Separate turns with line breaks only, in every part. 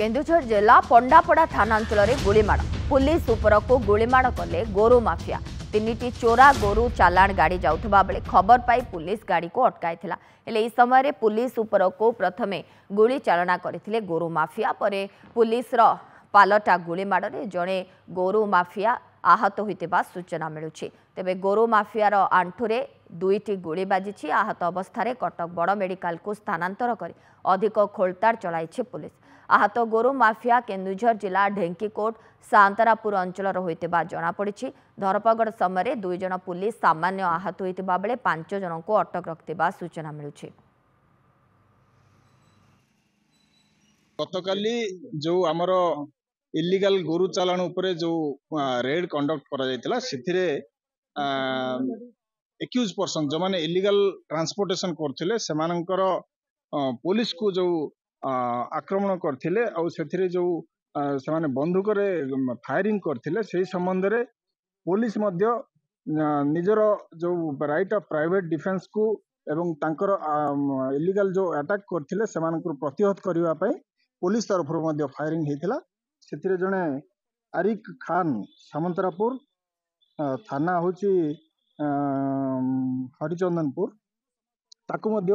केन्दुझर जिला पंडापड़ा थाना अंचल गुड़ीमाड़ पुलिस उपरकू गुड़ीमाड़ कले गोरु माफिया तीनिटी चोरा गोरु चालाण गाड़ी जाउथबा बेले खबर पाई पुलिस गाड़ी को अटकाइथिला। हेले इस समय पुलिस उपरकू प्रथमे गुली चालना करथिले गोरु माफिया परे पुलिस रो पालटा गुड़ीमाड़े जड़े गोरु माफिया आहत होइतिबा सूचना मिलुछि। तेबे गोरु माफियार आंठुरे दुईटी गुली बाजिछि। आहत अवस्था कटक बड़ मेडिकल को स्थानांतर कर अधिक खोलताड़ चलाइछि पुलिस। आहत गोरु माफिया केन्दुझर जिला ढेंकीकोट सांतरापुर अंचल होइतिबा जଣାपड़िछि। धरपगड़ समय 2 जन पुलिस सामान्य आहत होइतिबा बेले 5 जन को अटक रखिथिबा सूचना मिलुछि।
गतकाली जो आमर इलीगल गोरु चालाण उपरे जो रेड कंडक्ट करा जायतिला सेथिरे एक्यूज पर्सन जो माने इलीगल ट्रांसपोर्टेशन करथिले सेमानंकर पुलिस को जो आक्रमण करथिले और सेथिरे जो सेमाने बंदूक रे फायरिंग करथिले सेही संबंध रे पुलिस मध्य निजर जो राइट ऑफ प्राइवेट डिफेंस को एवं तांकर इलीगल जो अटैक करथिले सेमानकर प्रतिहत करिवा पई पुलिस तरफ मध्य फायरिंग हेतिला। सेथिरे जने आरिक खान सामंतरापुर थाना होची हरिचंदनपुर ताकू मध्य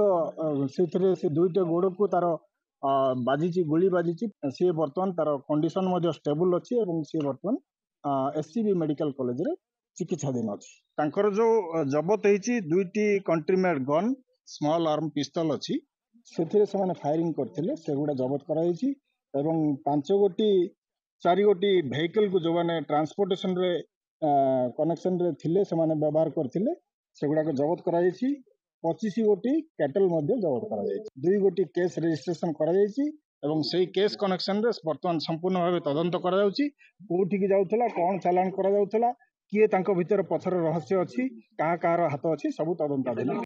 से दुईटा गोड़ को तार बाजी गोली बाजी सी बर्तमान तार कंडीशन मध्य स्टेबल अच्छी और सी बर्तमान एससीबी मेडिकल कॉलेज रे चिकित्साधीन अच्छी। तांकर जो जबत होती दुईटी country made gun small arm pistol अच्छी से फायरिंग करथिले सेगुड़ा जबत कराई एवं 5 गोटी 4 गोटी वेहिकल को जो माने ट्रांसपोर्टेशन रे कनेक्शन रे थिले से माने व्यवहार करथिले सेगुड़ा को जबत कराई 25 गोटी कैटल मध्य जबत कराई 2 गोटी केस रजिस्ट्रेशन कराई एवं सेही केस कनेक्शन रे वर्तमान संपूर्ण भाव तदंत करा जाउची। कोठी की जाउथला कोन चालान करा जाउथला किए तांको भीतर पछर रहस्य अछि कहा कहार हाथ अछि सब तदंताधीन।